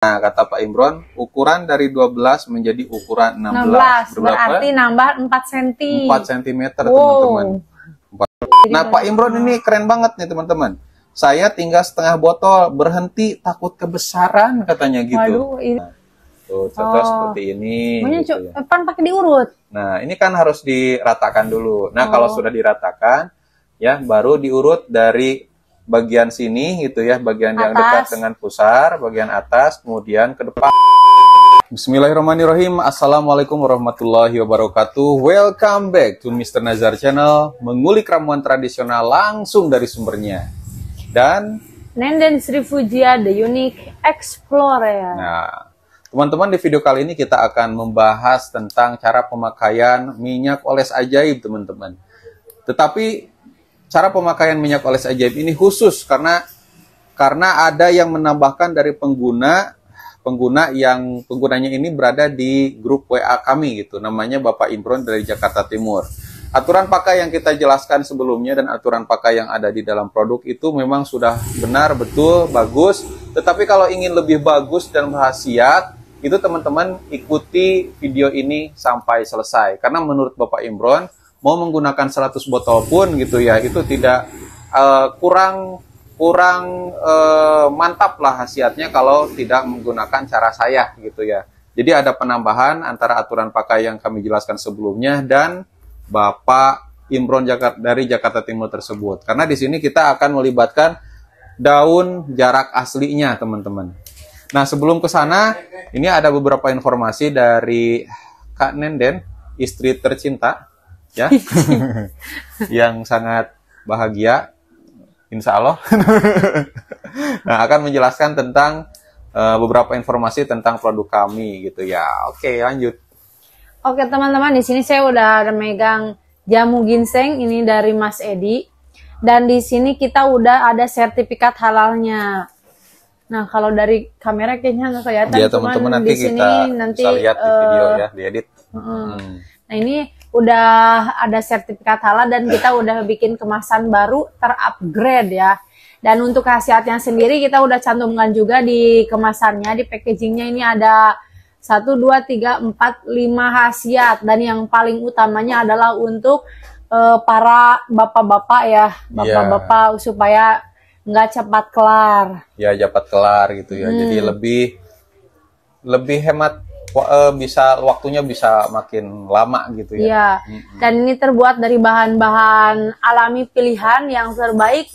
Nah, kata Pak Imron, ukuran dari 12 menjadi ukuran 16. Berarti nambah 4 cm. 4 cm, teman-teman. Nah, Pak Imron ini keren banget nih, teman-teman. Saya tinggal setengah botol, berhenti takut kebesaran, katanya gitu. Waduh, ini. Nah, tuh, contoh seperti ini. Gitu ya. Pan pakai diurut. Nah, ini kan harus diratakan dulu. Nah, kalau sudah diratakan, ya, baru diurut dari bagian sini gitu ya, bagian yang dekat dengan pusar, bagian atas, kemudian ke depan. Bismillahirrahmanirrahim. Assalamualaikum warahmatullahi wabarakatuh. Welcome back to Mr. Nazar Channel, mengulik ramuan tradisional langsung dari sumbernya. Dan Nenden Sri Fujia, The Unique Explorer. Nah, teman-teman, di video kali ini kita akan membahas tentang cara pemakaian minyak oles ajaib, teman-teman. Tetapi cara pemakaian minyak oles ajaib ini khusus karena ada yang menambahkan dari pengguna yang penggunanya ini berada di grup WA kami gitu. Namanya Bapak Imron dari Jakarta Timur. Aturan pakai yang kita jelaskan sebelumnya dan aturan pakai yang ada di dalam produk itu memang sudah benar, betul, bagus. Tetapi kalau ingin lebih bagus dan berkhasiat, itu teman-teman ikuti video ini sampai selesai. Karena menurut Bapak Imron, mau menggunakan 100 botol pun gitu ya, itu tidak kurang mantap lah khasiatnya kalau tidak menggunakan cara saya gitu ya. Jadi ada penambahan antara aturan pakai yang kami jelaskan sebelumnya dan Bapak Imron dari Jakarta Timur tersebut. Karena di sini kita akan melibatkan daun jarak aslinya, teman-teman. Nah, sebelum ke sana, ini ada beberapa informasi dari Kak Nenden, istri tercinta, ya, yang sangat bahagia, insya Allah. Nah, akan menjelaskan tentang beberapa informasi tentang produk kami gitu ya. Oke, lanjut. Oke, teman-teman, di sini saya udah megang jamu ginseng ini dari Mas Edi, dan di sini kita udah ada sertifikat halalnya. Nah, kalau dari kamera kayaknya nggak kelihatan, ya, teman-teman, nanti kita bisa lihat di video ya, diedit. Nah, ini udah ada sertifikat halal dan kita udah bikin kemasan baru terupgrade ya. Dan untuk khasiatnya sendiri kita udah cantumkan juga di kemasannya, di packagingnya ini ada 1, 2, 3, 4, 5 khasiat. Dan yang paling utamanya adalah untuk para bapak-bapak ya, bapak-bapak supaya nggak cepat kelar. Ya, cepat kelar gitu ya. Jadi lebih hemat, bisa waktunya bisa makin lama gitu ya. Iya. Dan ini terbuat dari bahan-bahan alami pilihan yang terbaik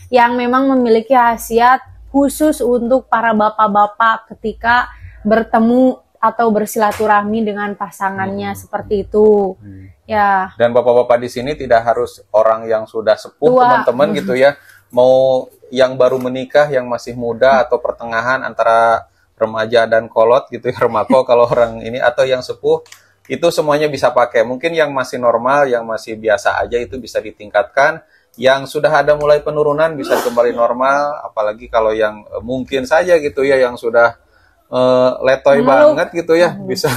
yang memang memiliki khasiat khusus untuk para bapak-bapak ketika bertemu atau bersilaturahmi dengan pasangannya seperti itu. Ya. Dan bapak-bapak di sini tidak harus orang yang sudah sepuh, teman-teman gitu ya. Mau yang baru menikah, yang masih muda atau pertengahan antara remaja dan kolot gitu ya, remako kalau orang ini, atau yang sepuh, itu semuanya bisa pakai. Mungkin yang masih normal, yang masih biasa aja itu bisa ditingkatkan. Yang sudah ada mulai penurunan bisa kembali normal, apalagi kalau yang mungkin saja gitu ya, yang sudah letoy banget gitu ya, bisa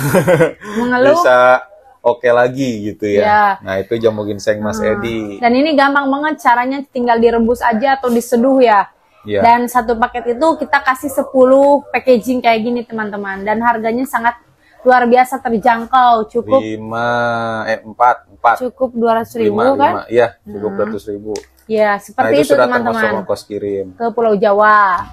bisa oke lagi gitu ya. Nah, itu jamu ginseng Mas Edi. Dan ini gampang banget caranya, tinggal direbus aja atau diseduh ya. Dan satu paket itu kita kasih 10 packaging kayak gini, teman-teman. Dan harganya sangat luar biasa terjangkau, cukup 4. Cukup 200.000 kan? Iya, cukup 200.000. Ya, seperti itu teman-teman. Ongkos kirim ke Pulau Jawa.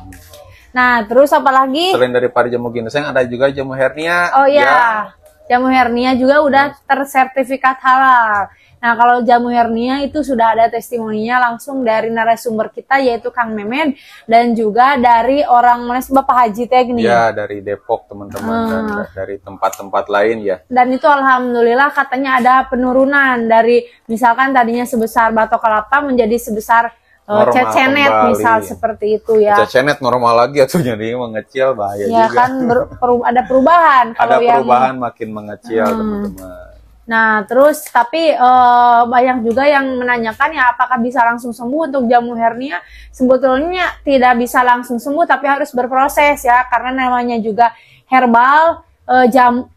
Nah, terus apa lagi? Selain daripada jamu ginseng, ada juga jamu hernia. Oh iya, jamu hernia juga udah tersertifikat halal. Nah, kalau jamu hernia itu sudah ada testimoninya langsung dari narasumber kita, yaitu Kang Memen, dan juga dari orang Malaysia, Bapak Haji Teknik. Ya, dari Depok, teman-teman, dan dari tempat-tempat lain ya. Dan itu alhamdulillah katanya ada penurunan dari misalkan tadinya sebesar batok kelapa menjadi sebesar cecenet, misal seperti itu ya. Cecenet normal lagi atau jadi mengecil, bahaya ya, juga. Kan ada perubahan. Ada perubahan makin mengecil, teman-teman. Nah, terus tapi banyak juga yang menanyakan ya apakah bisa langsung sembuh untuk jamu hernia. Sebetulnya tidak bisa langsung sembuh, tapi harus berproses ya, karena namanya juga herbal,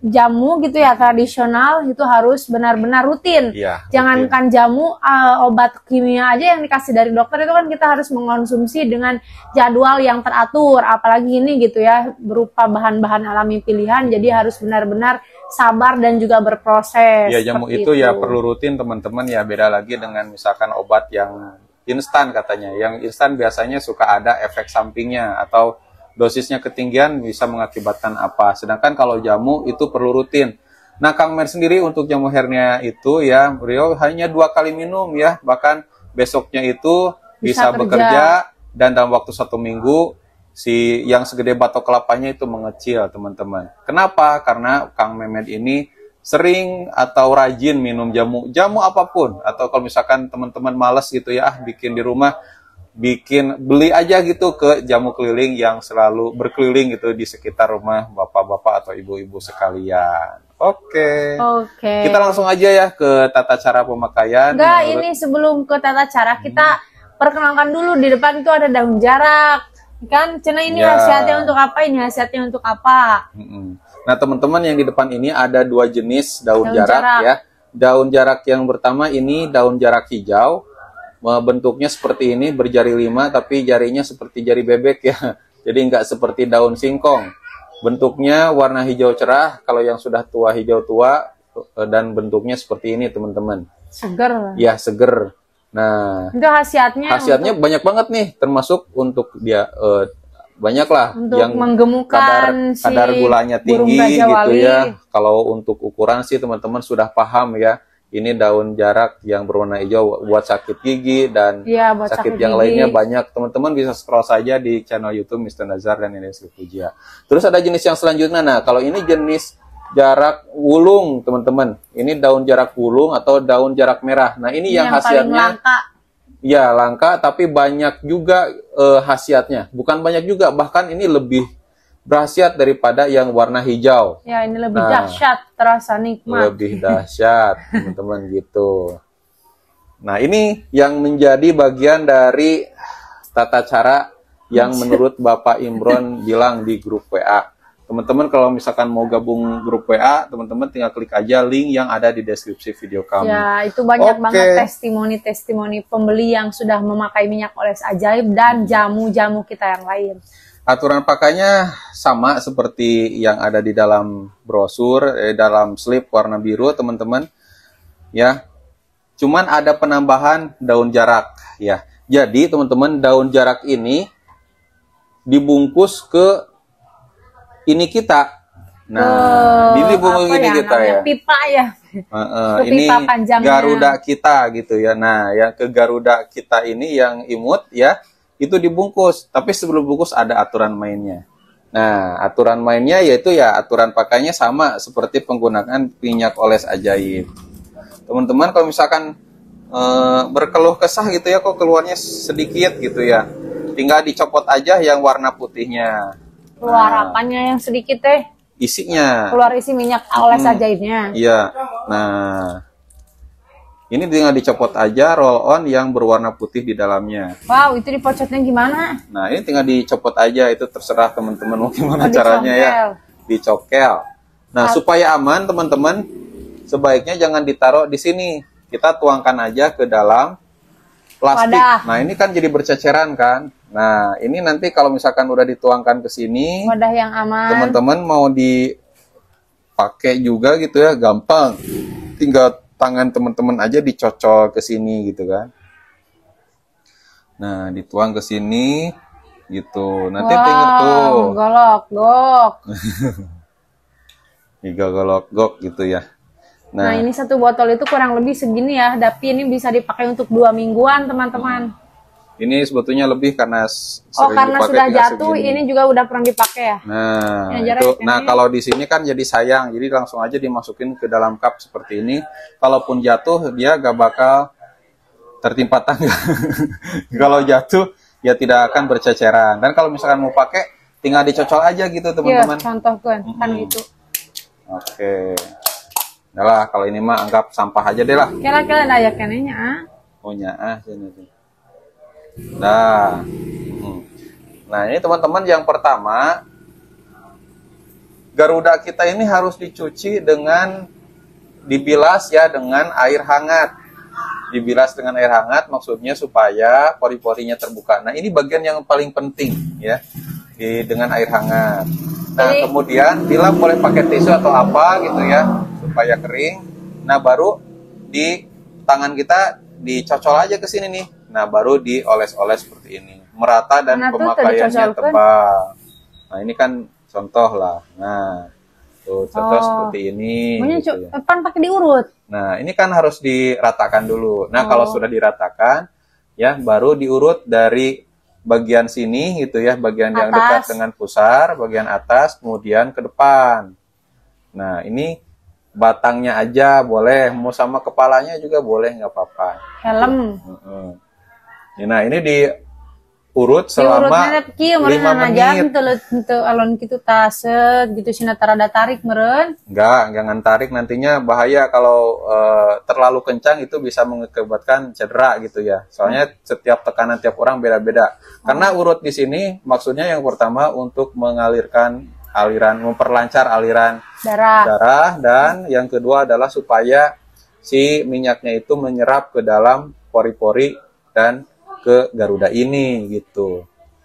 jamu gitu ya tradisional itu harus benar-benar rutin. Iya, Jangankan jamu, obat kimia aja yang dikasih dari dokter itu kan kita harus mengkonsumsi dengan jadwal yang teratur. Apalagi ini gitu ya berupa bahan-bahan alami pilihan, jadi harus benar-benar sabar dan juga berproses. Ya, jamu seperti itu ya perlu rutin teman-teman ya, beda lagi dengan misalkan obat yang instan katanya. Yang instan biasanya suka ada efek sampingnya atau dosisnya ketinggian bisa mengakibatkan apa. Sedangkan kalau jamu itu perlu rutin. Nah, Kang Mer sendiri untuk jamu hernia itu ya, beliau hanya 2 kali minum ya, bahkan besoknya itu bisa bekerja dan dalam waktu 1 minggu si yang segede batok kelapanya itu mengecil, teman-teman. Kenapa? Karena Kang Mehmet ini sering atau rajin minum jamu apapun, atau kalau misalkan teman-teman males gitu ya, bikin di rumah, beli aja gitu ke jamu keliling yang selalu berkeliling gitu di sekitar rumah bapak-bapak atau ibu-ibu sekalian. Oke. Kita langsung aja ya ke tata cara pemakaian. Ini sebelum ke tata cara kita perkenalkan dulu, di depan itu ada daun jarak. Kan cina ini khasiatnya untuk apa, ini khasiatnya untuk apa. Nah, teman-teman, yang di depan ini ada 2 jenis daun jarak ya. Daun jarak yang pertama ini daun jarak hijau. Bentuknya seperti ini, berjari 5 tapi jarinya seperti jari bebek ya. Jadi nggak seperti daun singkong. Bentuknya warna hijau cerah, kalau yang sudah tua hijau tua, dan bentuknya seperti ini teman-teman. Seger. Ya, seger. Nah, itu khasiatnya banyak banget nih, termasuk untuk dia banyak lah untuk yang menggemukkan kadar gulanya tinggi gitu ya. Kalau untuk ukuran sih teman-teman sudah paham ya. Ini daun jarak yang berwarna hijau buat sakit gigi dan sakit yang lainnya banyak. Teman-teman bisa scroll saja di channel YouTube Mr. Nazar dan Indah Pujia. Terus ada jenis yang selanjutnya. Nah, kalau ini jenis jarak wulung, teman-teman. Ini daun jarak wulung atau daun jarak merah. Nah, ini yang khasiatnya langka. Ya, langka, tapi banyak juga khasiatnya. Bukan banyak juga, bahkan ini lebih berkhasiat daripada yang warna hijau. Ya, ini lebih dahsyat, terasa nikmat. Lebih dahsyat, teman-teman gitu. Nah, ini yang menjadi bagian dari tata cara yang menurut Bapak Imron bilang di grup WA. Teman-teman kalau misalkan mau gabung grup WA, teman-teman tinggal klik aja link yang ada di deskripsi video kami. Ya, itu banyak banget testimoni-testimoni pembeli yang sudah memakai minyak oles ajaib dan jamu-jamu kita yang lain. Aturan pakainya sama seperti yang ada di dalam brosur, dalam slip warna biru, teman-teman. Ya, cuman ada penambahan daun jarak. Ya, jadi teman-teman, daun jarak ini dibungkus ke ini kita. Nah, ini bungkus ini kita ya. Pipa ya. Ini Garuda kita gitu ya. Nah, yang ke Garuda kita ini yang imut ya. Itu dibungkus, tapi sebelum bungkus ada aturan mainnya. Nah, aturan mainnya yaitu ya aturan pakainya sama seperti penggunaan minyak oles ajaib. Teman-teman kalau misalkan berkeluh kesah gitu ya, kok keluarnya sedikit gitu ya, tinggal dicopot aja yang warna putihnya. Keluar apanya yang sedikit teh? Isinya. Keluar isi minyak oles ajaibnya. Iya. Nah, ini tinggal dicopot aja roll on yang berwarna putih di dalamnya. Wow, itu dipocotnya gimana? Nah, ini tinggal dicopot aja, itu terserah teman-teman mau gimana caranya ya. Dicokel. Nah, supaya aman teman-teman, sebaiknya jangan ditaruh di sini. Kita tuangkan aja ke dalam plastik. Wadah. Nah, ini kan jadi berceceran kan. Nah, ini nanti kalau misalkan udah dituangkan ke sini, wadah yang aman. Teman-teman mau dipakai juga gitu ya, gampang. Tinggal tangan teman-teman aja dicocol ke sini gitu kan. Nah, dituang ke sini gitu. Nanti tinggal tuh. Golok-gok. Golok-gok gitu ya. Nah, ini satu botol itu kurang lebih segini ya, tapi ini bisa dipakai untuk 2 mingguan, teman-teman. Ini sebetulnya lebih karena karena sudah jatuh, segini. Ini juga udah pernah dipakai ya. Nah, itu. Nah, kalau di sini kan jadi sayang, jadi langsung aja dimasukin ke dalam cup seperti ini. Kalaupun jatuh, dia gak bakal tertimpa tangga. Kalau jatuh, ya tidak akan berceceran. Dan kalau misalkan mau pakai, tinggal dicocol aja gitu, teman-teman. Iya, contoh kan gitu. Oke. Udah lah, kalau ini mah anggap sampah aja deh lah. Kira-kira ada kenanya. Oh, nyaah sini. Nah, ini teman-teman yang pertama Garuda kita ini harus dicuci dengan dibilas ya dengan air hangat. Dibilas dengan air hangat maksudnya supaya pori-porinya terbuka. Nah, ini bagian yang paling penting ya. Dengan air hangat. Nah, kemudian bila boleh pakai tisu atau apa gitu ya supaya kering. Nah, baru di tangan kita dicocol aja ke sini nih. Nah, baru dioles-oles seperti ini. Merata dan pemakaiannya tebal. Nah, ini kan contoh lah. Nah, tuh contoh seperti ini. Gitu ya. Pan pakai diurut. Nah, ini kan harus diratakan dulu. Nah, kalau sudah diratakan, ya baru diurut dari bagian sini gitu ya, bagian yang dekat dengan pusar, bagian atas, kemudian ke depan. Nah, ini batangnya aja boleh, mau sama kepalanya juga boleh, nggak apa-apa. Helm. Nah, ini diurut selama 5 menit. Untuk alon gitu taset gitu sinatara ada tarik meren. Enggak, jangan tarik, nantinya bahaya kalau terlalu kencang itu bisa mengakibatkan cedera gitu ya. Soalnya setiap tekanan tiap orang beda-beda. Karena urut di sini maksudnya yang pertama untuk mengalirkan aliran, memperlancar aliran darah, dan yang kedua adalah supaya si minyaknya itu menyerap ke dalam pori-pori dan ke Garuda ini gitu.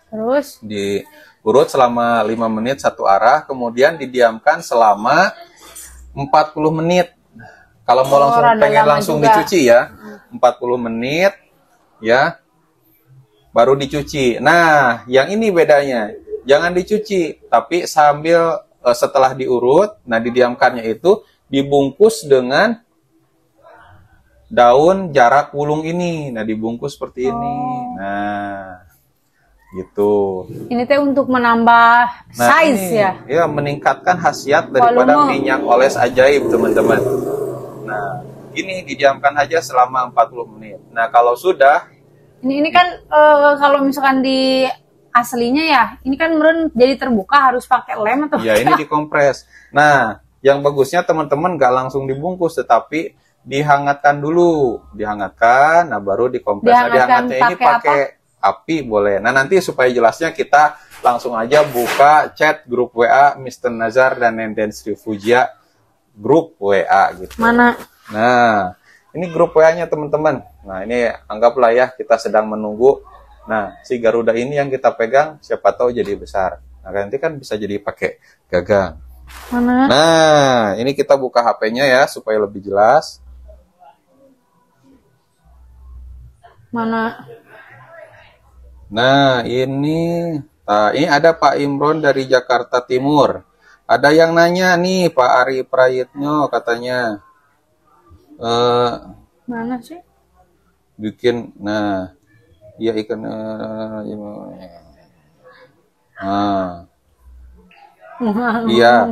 Terus diurut selama 5 menit satu arah, kemudian didiamkan selama 40 menit. Kalau mau pengen langsung dicuci ya, 40 menit ya, baru dicuci. Nah, yang ini bedanya, jangan dicuci, tapi sambil setelah diurut, nah didiamkannya itu dibungkus dengan daun jarak wulung ini. Nah, dibungkus seperti ini. Nah, gitu. Ini teh untuk menambah size ya? Ya, meningkatkan khasiat daripada minyak oles ajaib, teman-teman. Nah, ini didiamkan aja selama 40 menit. Nah, kalau sudah ini kan kalau misalkan di aslinya ya, ini kan meren jadi terbuka, harus pakai lem atau? Ya, ini dikompres. Nah, yang bagusnya teman-teman nggak langsung dibungkus, tetapi dihangatkan dulu, dihangatkan, nah baru dikompres. Nah, dihangatnya ini pakai api boleh. Nah, nanti supaya jelasnya kita langsung aja buka chat grup WA Mr. Nazar dan Nenden Sri Fujia, grup WA gitu. Mana? Nah, ini grup WA-nya teman-teman. Nah, ini anggaplah ya kita sedang menunggu. Nah, si Garuda ini yang kita pegang siapa tahu jadi besar. Nah, nanti kan bisa jadi pakai gagang. Mana? Nah, ini kita buka HP-nya ya supaya lebih jelas. Mana? Nah, ini ada Pak Imron dari Jakarta Timur. Ada yang nanya nih, Pak Ari Prayitno katanya. Mana sih? Bikin, nah, iya ikan. Iya,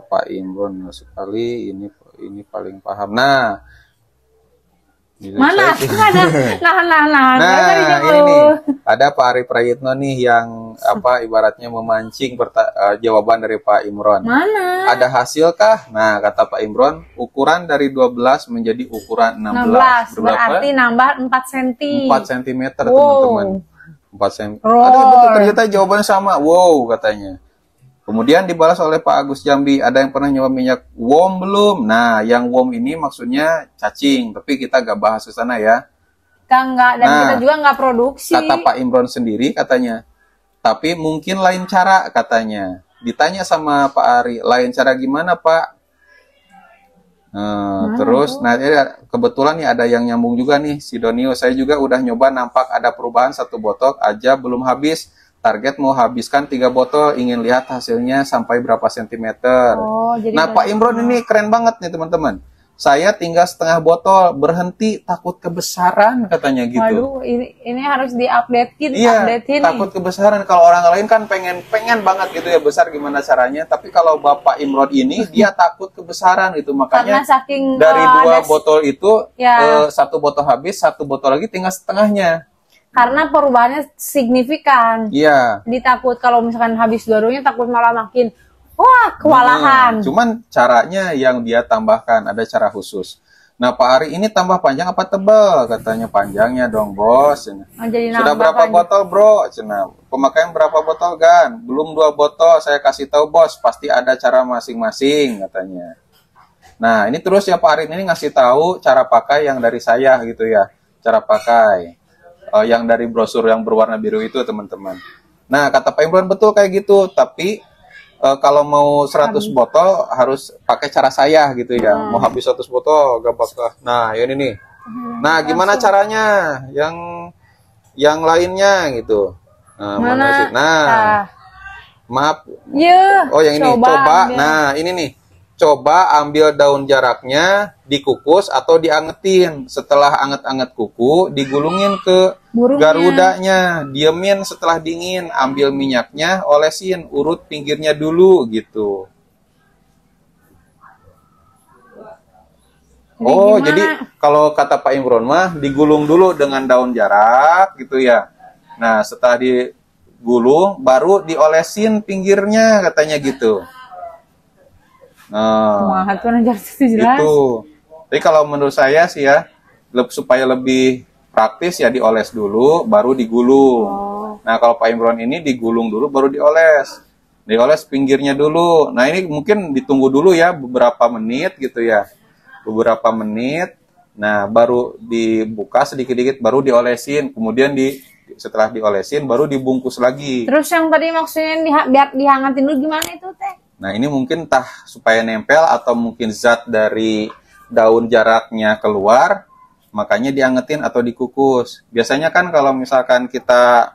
Pak Imron sekali ini paling paham. Nah, mana? Nah, ini nih, ada Pak Ari Prayitno nih yang ibaratnya memancing jawaban dari Pak Imron. Mana? Ada hasilkah? Nah, kata Pak Imron, ukuran dari 12 menjadi ukuran 16. Berarti nambah 4 cm. 4 cm, teman-teman. 4 cm. Ada betul, ternyata jawabannya sama. Wow, katanya. Kemudian dibalas oleh Pak Agus Jambi, ada yang pernah nyoba minyak worm belum? Nah, yang worm ini maksudnya cacing, tapi kita gak bahas ke sana ya. Enggak, dan kita juga nggak produksi. Kata Pak Imron sendiri katanya, tapi mungkin lain cara katanya. Ditanya sama Pak Ari, lain cara gimana Pak? Terus, kebetulan nih ada yang nyambung juga nih, si Donio. Saya juga udah nyoba, nampak ada perubahan 1 botol aja belum habis. Target mau habiskan 3 botol, ingin lihat hasilnya sampai berapa sentimeter. Nah, Pak Imron ini keren banget nih teman-teman. Saya tinggal setengah botol, berhenti takut kebesaran katanya gitu. Waduh, ini harus diupdatein. Iya, takut kebesaran. Kalau orang lain kan pengen banget gitu ya besar, gimana caranya. Tapi kalau Bapak Imron ini dia takut kebesaran gitu, makanya saking, dari 2 botol itu 1 botol habis, 1 botol lagi tinggal setengahnya. Karena perubahannya signifikan. Iya. Ditakut kalau misalkan habis dua-duanya takut malah makin kewalahan. Cuman caranya yang dia tambahkan ada cara khusus. Nah, Pak Ari ini tambah panjang apa tebal? Katanya panjangnya dong, Bos. Oh, jadi Sudah nambah berapa panjang. botol, Bro? Cina. Pemakaian berapa botol, Gan? Belum 2 botol, saya kasih tahu, Bos. Pasti ada cara masing-masing, katanya. Nah, ini terus ya Pak Arin ini ngasih tahu cara pakai yang dari saya gitu ya. Cara pakai yang dari brosur yang berwarna biru itu, teman-teman. Nah, kata Pak Imron betul kayak gitu, tapi kalau mau 100 botol harus pakai cara saya gitu ya. Mau habis 100 botol gak bakal. Nah, ini nih. Nah, gimana caranya? Yang lainnya gitu. Nah, mana sih? Nah, maaf. Ya, Oh, yang ini coba. ambil. Nah, ini nih. Coba ambil daun jaraknya, dikukus atau diangetin. Setelah anget-anget kuku, digulungin ke Burungnya. garudanya. Diemin setelah dingin, ambil minyaknya, olesin, urut pinggirnya dulu gitu. Jadi kalau kata Pak Imron mah digulung dulu dengan daun jarak gitu ya. Nah, setelah digulung baru diolesin pinggirnya katanya gitu. Nah, itu. Tapi kalau menurut saya sih ya, supaya lebih praktis ya dioles dulu, baru digulung. Nah, kalau Pak Imron ini digulung dulu, baru dioles. Dioles pinggirnya dulu. Nah, ini mungkin ditunggu dulu ya, beberapa menit gitu ya. Beberapa menit. Nah, baru dibuka sedikit-sedikit, baru diolesin. Kemudian setelah diolesin, baru dibungkus lagi. Terus yang tadi maksudnya biar dihangatin dulu gimana itu, Teh? Nah, ini mungkin entah supaya nempel atau mungkin zat dari daun jaraknya keluar, makanya diangetin atau dikukus. Biasanya kan kalau misalkan kita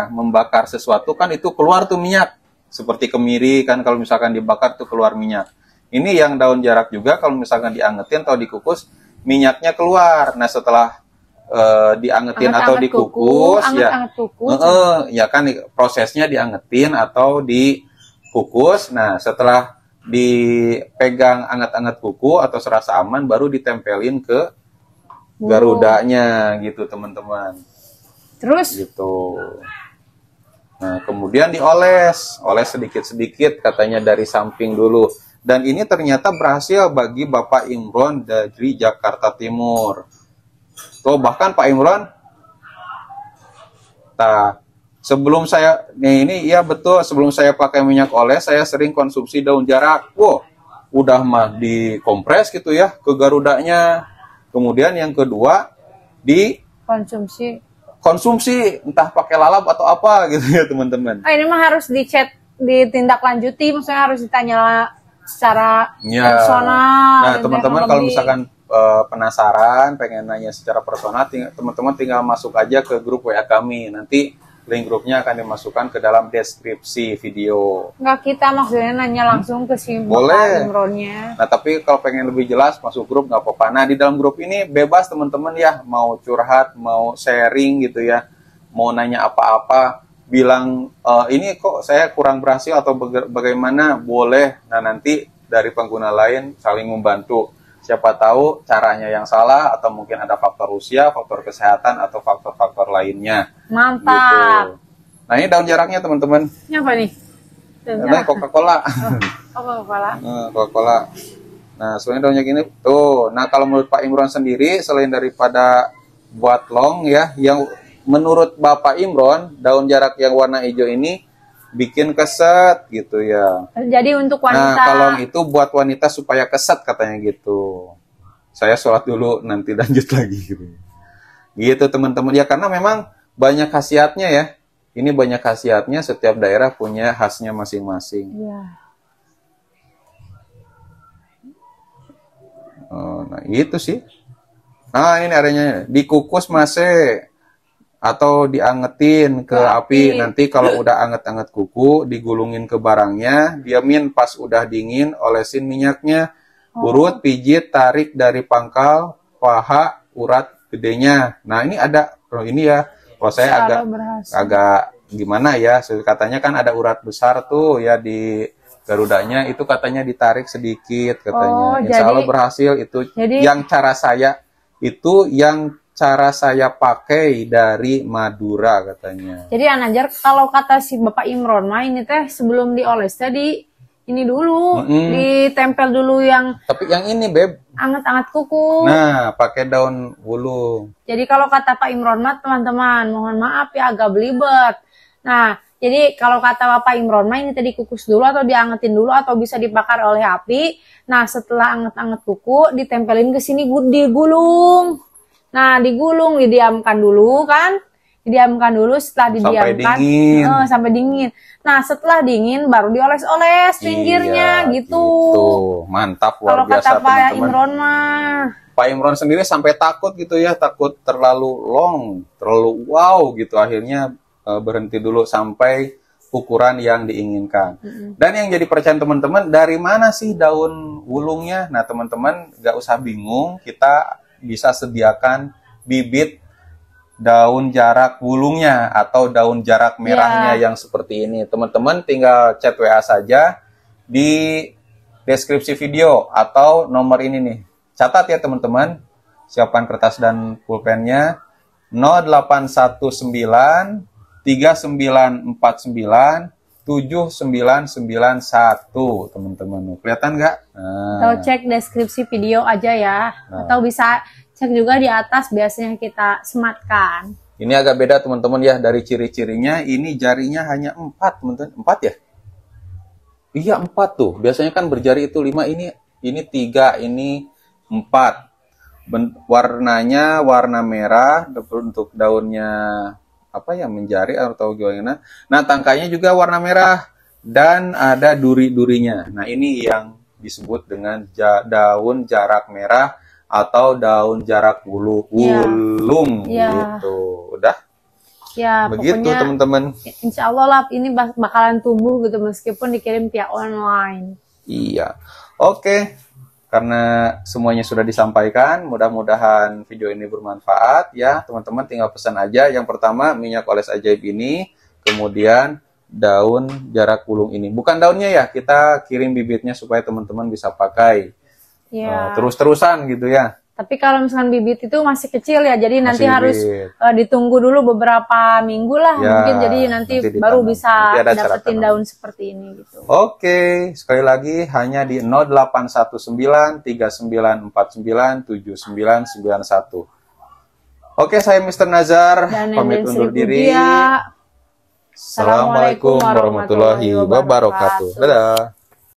membakar sesuatu kan itu keluar tuh minyak. Seperti kemiri kan kalau misalkan dibakar tuh keluar minyak. Ini yang daun jarak juga kalau misalkan diangetin atau dikukus, minyaknya keluar. Nah, setelah diangetin atau dikukus ya kan prosesnya diangetin atau dikukus. Nah, setelah dipegang anget-anget kuku atau serasa aman, baru ditempelin ke garudanya gitu, teman-teman. Terus? Gitu. Nah, kemudian oles sedikit-sedikit katanya dari samping dulu. Dan ini ternyata berhasil bagi Bapak Imron dari Jakarta Timur. Tuh, bahkan Pak Imron, sebelum saya, ini iya betul, sebelum saya pakai minyak oles, saya sering konsumsi daun jarak. Wow, udah mah dikompres gitu ya ke garudanya. Kemudian yang kedua, konsumsi entah pakai lalap atau apa gitu ya, teman-teman. Oh, ini mah harus ditindaklanjuti, maksudnya harus ditanya secara personal. Nah, teman-teman kalau misalkan penasaran, pengen nanya secara personal, teman-teman tinggal masuk aja ke grup WA kami. Nanti link grupnya akan dimasukkan ke dalam deskripsi video. Enggak, kita maksudnya nanya langsung ke si Boleh. Imronnya. Nah, tapi kalau pengen lebih jelas masuk grup nggak apa-apa. Nah, di dalam grup ini bebas teman-teman ya, mau curhat, mau sharing gitu ya, mau nanya apa-apa, bilang ini kok saya kurang berhasil atau bagaimana, boleh. Nah, nanti dari pengguna lain saling membantu. Siapa tahu caranya yang salah atau mungkin ada faktor usia, faktor kesehatan atau faktor-faktor lainnya. Mantap. Gitu. Nah, ini daun jaraknya teman-teman. Ini apa nih? Ini Coca-Cola. Coca-Cola. Coca-Cola. Nah, sebenarnya daunnya gini tuh. Nah, kalau menurut Pak Imron sendiri, selain daripada buat long ya, yang menurut Bapak Imron, daun jarak yang warna hijau ini bikin keset gitu ya. Jadi untuk wanita. Nah, kalau itu buat wanita supaya keset katanya gitu. Saya sholat dulu nanti lanjut lagi gitu. Gitu teman-teman ya, karena memang banyak khasiatnya ya. Ini banyak khasiatnya, setiap daerah punya khasnya masing-masing. Iya. Nah, itu sih. Nah, ini adanya dikukus masih atau diangetin ke api. Nanti kalau udah anget-anget kuku, digulungin ke barangnya, diamin, pas udah dingin, olesin minyaknya, urut, pijit, tarik dari pangkal, paha, urat gedenya. Nah, ini ada, ini ya, kalau saya agak gimana ya, katanya kan ada urat besar tuh ya di garudanya, itu katanya ditarik sedikit katanya. Insya Allah berhasil itu. Yang cara saya pakai dari Madura katanya. Jadi Anajar, kalau kata si Bapak Imron mah ini teh sebelum dioles tadi ini dulu, ditempel dulu yang Tapi yang ini, Beb. anget-anget kuku. Nah, pakai daun wulung. Jadi kalau kata Pak Imron mah teman-teman, mohon maaf ya agak belibet. Nah, jadi kalau kata Bapak Imron mah ini tadi kukus dulu atau diangetin dulu atau bisa dibakar oleh api. Nah, setelah anget-anget kuku, ditempelin ke sini digulung. Nah, digulung, didiamkan dulu kan. Didiamkan dulu, setelah didiamkan sampai dingin. Nah, setelah dingin baru dioles-oles pinggirnya gitu. Mantap, luar kalau biasa kata Pak Imron mah. Pak Imron sendiri sampai takut gitu ya, takut terlalu long, terlalu wow gitu. Akhirnya berhenti dulu sampai ukuran yang diinginkan. Dan yang jadi percayaan teman-teman, dari mana sih daun wulungnya? Nah, teman-teman gak usah bingung, kita bisa sediakan bibit daun jarak wulungnya atau daun jarak merahnya yang seperti ini. Teman-teman tinggal chat WA saja di deskripsi video atau nomor ini nih. Catat ya teman-teman, siapkan kertas dan pulpennya. 0819 3949 7991 teman-teman. Kelihatan nggak? Atau cek deskripsi video aja ya. Atau bisa cek juga di atas, biasanya kita sematkan. Ini agak beda teman-teman ya dari ciri-cirinya. Ini jarinya hanya 4 teman-teman. 4 ya? Iya 4 tuh. Biasanya kan berjari itu 5, ini 3, ini 4. Warnanya warna merah, untuk daunnya apa ya, menjari atau gimana. Nah, tangkainya juga warna merah dan ada duri-durinya. Nah, ini yang disebut dengan daun jarak merah atau daun jarak wulung gitu. Udah? Ya, begitu pokoknya teman-teman. Insya Allah lah ini bakalan tumbuh gitu meskipun dikirim via online. Iya. Oke. Karena semuanya sudah disampaikan, mudah-mudahan video ini bermanfaat ya. Teman-teman tinggal pesan aja. Yang pertama minyak oles ajaib ini, kemudian daun jarak wulung ini. Bukan daunnya ya, kita kirim bibitnya supaya teman-teman bisa pakai. Ya. Terus-terusan gitu ya. Tapi kalau misalkan bibit itu masih kecil ya, jadi nanti harus ditunggu dulu beberapa minggu lah ya, mungkin. Jadi nanti baru bisa dapetin daun seperti ini gitu. Oke, sekali lagi hanya di 0819 3949 7991. Oke, saya Mr. Nazar, pamit undur diri. Assalamualaikum warahmatullahi wabarakatuh. Dadah.